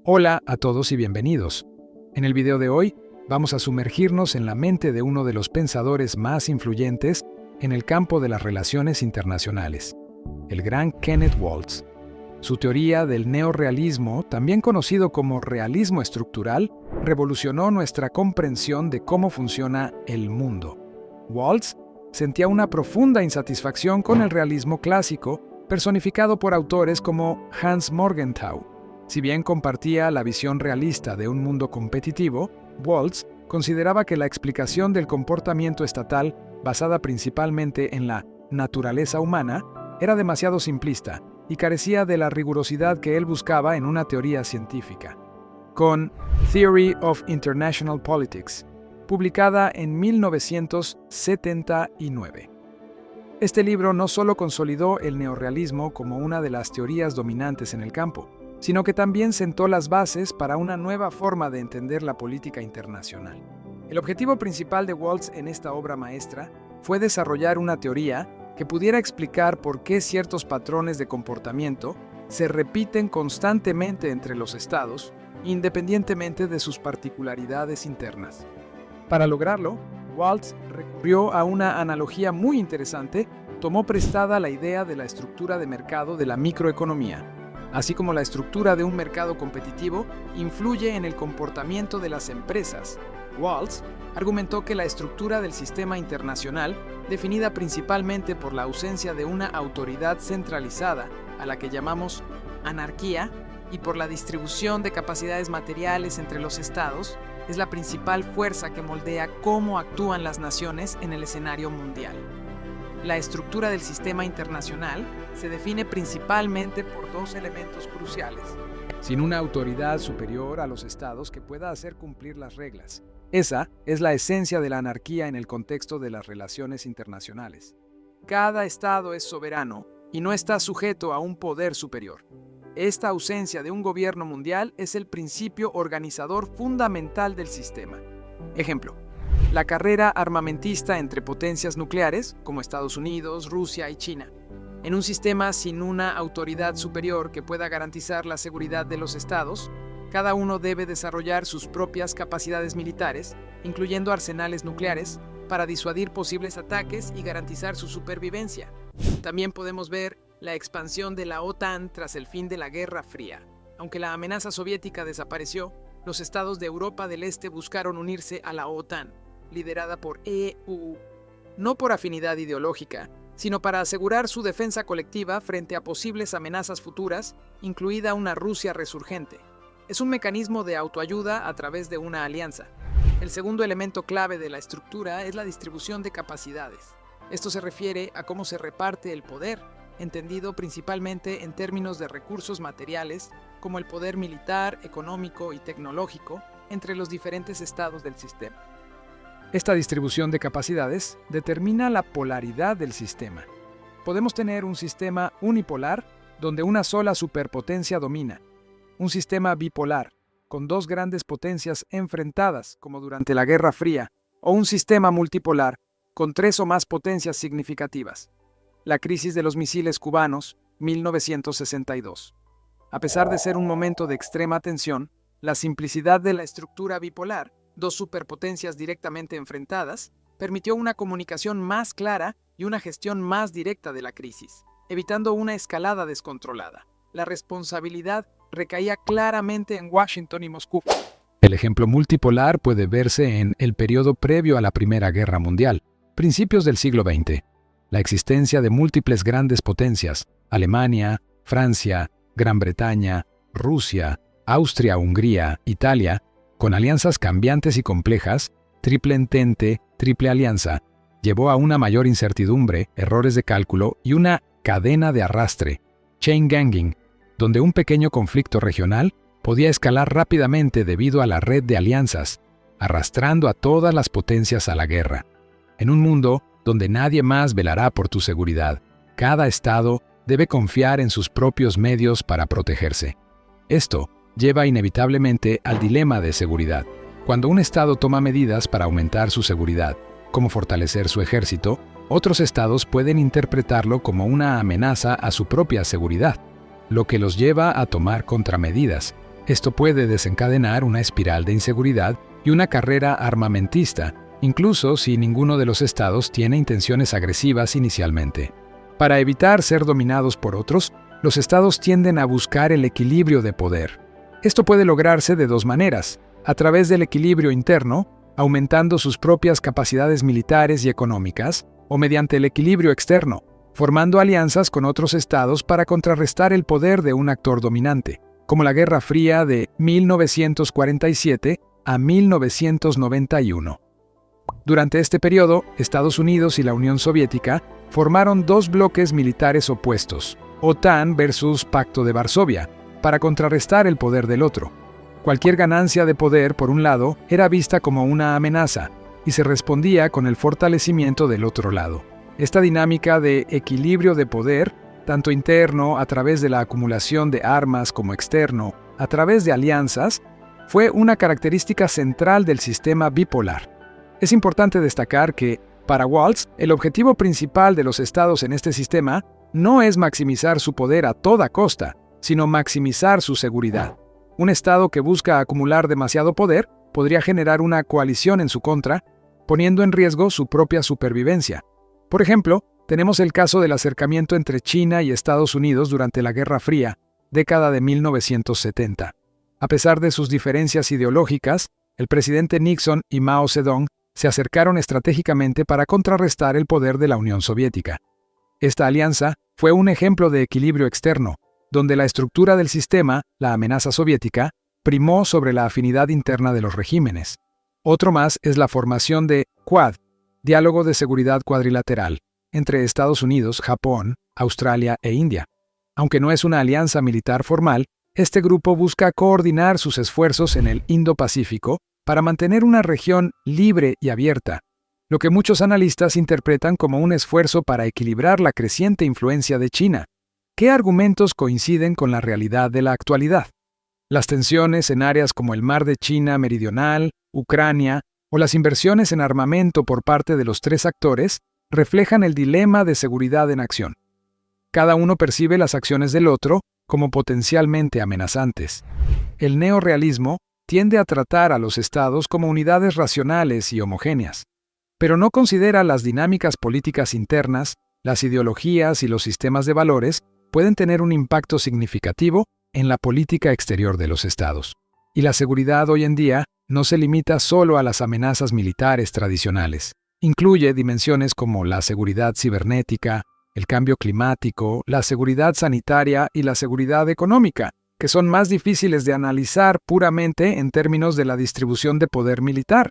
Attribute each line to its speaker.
Speaker 1: Hola a todos y bienvenidos. En el video de hoy vamos a sumergirnos en la mente de uno de los pensadores más influyentes en el campo de las relaciones internacionales, el gran Kenneth Waltz. Su teoría del neorrealismo, también conocido como realismo estructural, revolucionó nuestra comprensión de cómo funciona el mundo. Waltz sentía una profunda insatisfacción con el realismo clásico, personificado por autores como Hans Morgenthau. Si bien compartía la visión realista de un mundo competitivo, Waltz consideraba que la explicación del comportamiento estatal, basada principalmente en la naturaleza humana, era demasiado simplista y carecía de la rigurosidad que él buscaba en una teoría científica. Con Theory of International Politics, publicada en 1979. Este libro no solo consolidó el neorrealismo como una de las teorías dominantes en el campo, sino que también sentó las bases para una nueva forma de entender la política internacional. El objetivo principal de Waltz en esta obra maestra fue desarrollar una teoría que pudiera explicar por qué ciertos patrones de comportamiento se repiten constantemente entre los estados, independientemente de sus particularidades internas. Para lograrlo, Waltz recurrió a una analogía muy interesante. Tomó prestada la idea de la estructura de mercado de la microeconomía, así como la estructura de un mercado competitivo influye en el comportamiento de las empresas. Waltz argumentó que la estructura del sistema internacional, definida principalmente por la ausencia de una autoridad centralizada, a la que llamamos anarquía, y por la distribución de capacidades materiales entre los estados, es la principal fuerza que moldea cómo actúan las naciones en el escenario mundial. La estructura del sistema internacional se define principalmente por dos elementos cruciales. Sin una autoridad superior a los estados que pueda hacer cumplir las reglas. Esa es la esencia de la anarquía en el contexto de las relaciones internacionales. Cada estado es soberano y no está sujeto a un poder superior. Esta ausencia de un gobierno mundial es el principio organizador fundamental del sistema. Ejemplo: la carrera armamentista entre potencias nucleares, como Estados Unidos, Rusia y China. En un sistema sin una autoridad superior que pueda garantizar la seguridad de los estados, cada uno debe desarrollar sus propias capacidades militares, incluyendo arsenales nucleares, para disuadir posibles ataques y garantizar su supervivencia. También podemos ver la expansión de la OTAN tras el fin de la Guerra Fría. Aunque la amenaza soviética desapareció, los estados de Europa del Este buscaron unirse a la OTAN, liderada por EU, no por afinidad ideológica, sino para asegurar su defensa colectiva frente a posibles amenazas futuras, incluida una Rusia resurgente. Es un mecanismo de autoayuda a través de una alianza. El segundo elemento clave de la estructura es la distribución de capacidades. Esto se refiere a cómo se reparte el poder, entendido principalmente en términos de recursos materiales, como el poder militar, económico y tecnológico, entre los diferentes estados del sistema. Esta distribución de capacidades determina la polaridad del sistema. Podemos tener un sistema unipolar, donde una sola superpotencia domina, un sistema bipolar, con dos grandes potencias enfrentadas, como durante la Guerra Fría, o un sistema multipolar, con tres o más potencias significativas. La crisis de los misiles cubanos, 1962. A pesar de ser un momento de extrema tensión, la simplicidad de la estructura bipolar, dos superpotencias directamente enfrentadas, permitió una comunicación más clara y una gestión más directa de la crisis, evitando una escalada descontrolada. La responsabilidad recaía claramente en Washington y Moscú. El ejemplo multipolar puede verse en el periodo previo a la Primera Guerra Mundial, principios del siglo XX. La existencia de múltiples grandes potencias, Alemania, Francia, Gran Bretaña, Rusia, Austria, Hungría, Italia, con alianzas cambiantes y complejas, triple entente, triple alianza, llevó a una mayor incertidumbre, errores de cálculo y una cadena de arrastre, chain ganging, donde un pequeño conflicto regional podía escalar rápidamente debido a la red de alianzas, arrastrando a todas las potencias a la guerra. En un mundo donde nadie más velará por tu seguridad, cada estado debe confiar en sus propios medios para protegerse. Esto lleva inevitablemente al dilema de seguridad. Cuando un estado toma medidas para aumentar su seguridad, como fortalecer su ejército, otros estados pueden interpretarlo como una amenaza a su propia seguridad, lo que los lleva a tomar contramedidas. Esto puede desencadenar una espiral de inseguridad y una carrera armamentista, incluso si ninguno de los estados tiene intenciones agresivas inicialmente. Para evitar ser dominados por otros, los estados tienden a buscar el equilibrio de poder. Esto puede lograrse de dos maneras: a través del equilibrio interno, aumentando sus propias capacidades militares y económicas, o mediante el equilibrio externo, formando alianzas con otros estados para contrarrestar el poder de un actor dominante, como la Guerra Fría de 1947 a 1991. Durante este periodo, Estados Unidos y la Unión Soviética formaron dos bloques militares opuestos, OTAN versus Pacto de Varsovia, para contrarrestar el poder del otro. Cualquier ganancia de poder, por un lado, era vista como una amenaza, y se respondía con el fortalecimiento del otro lado. Esta dinámica de equilibrio de poder, tanto interno a través de la acumulación de armas como externo a través de alianzas, fue una característica central del sistema bipolar. Es importante destacar que, para Waltz, el objetivo principal de los estados en este sistema no es maximizar su poder a toda costa, sino maximizar su seguridad. Un estado que busca acumular demasiado poder podría generar una coalición en su contra, poniendo en riesgo su propia supervivencia. Por ejemplo, tenemos el caso del acercamiento entre China y Estados Unidos durante la Guerra Fría, década de 1970. A pesar de sus diferencias ideológicas, el presidente Nixon y Mao Zedong se acercaron estratégicamente para contrarrestar el poder de la Unión Soviética. Esta alianza fue un ejemplo de equilibrio externo, donde la estructura del sistema, la amenaza soviética, primó sobre la afinidad interna de los regímenes. Otro más es la formación de Quad, Diálogo de Seguridad Cuadrilateral, entre Estados Unidos, Japón, Australia e India. Aunque no es una alianza militar formal, este grupo busca coordinar sus esfuerzos en el Indo-Pacífico para mantener una región libre y abierta, lo que muchos analistas interpretan como un esfuerzo para equilibrar la creciente influencia de China. ¿Qué argumentos coinciden con la realidad de la actualidad? Las tensiones en áreas como el Mar de China Meridional, Ucrania o las inversiones en armamento por parte de los tres actores reflejan el dilema de seguridad en acción. Cada uno percibe las acciones del otro como potencialmente amenazantes. El neorrealismo tiende a tratar a los estados como unidades racionales y homogéneas, pero no considera las dinámicas políticas internas, las ideologías y los sistemas de valores pueden tener un impacto significativo en la política exterior de los estados. Y la seguridad hoy en día no se limita solo a las amenazas militares tradicionales. Incluye dimensiones como la seguridad cibernética, el cambio climático, la seguridad sanitaria y la seguridad económica, que son más difíciles de analizar puramente en términos de la distribución de poder militar.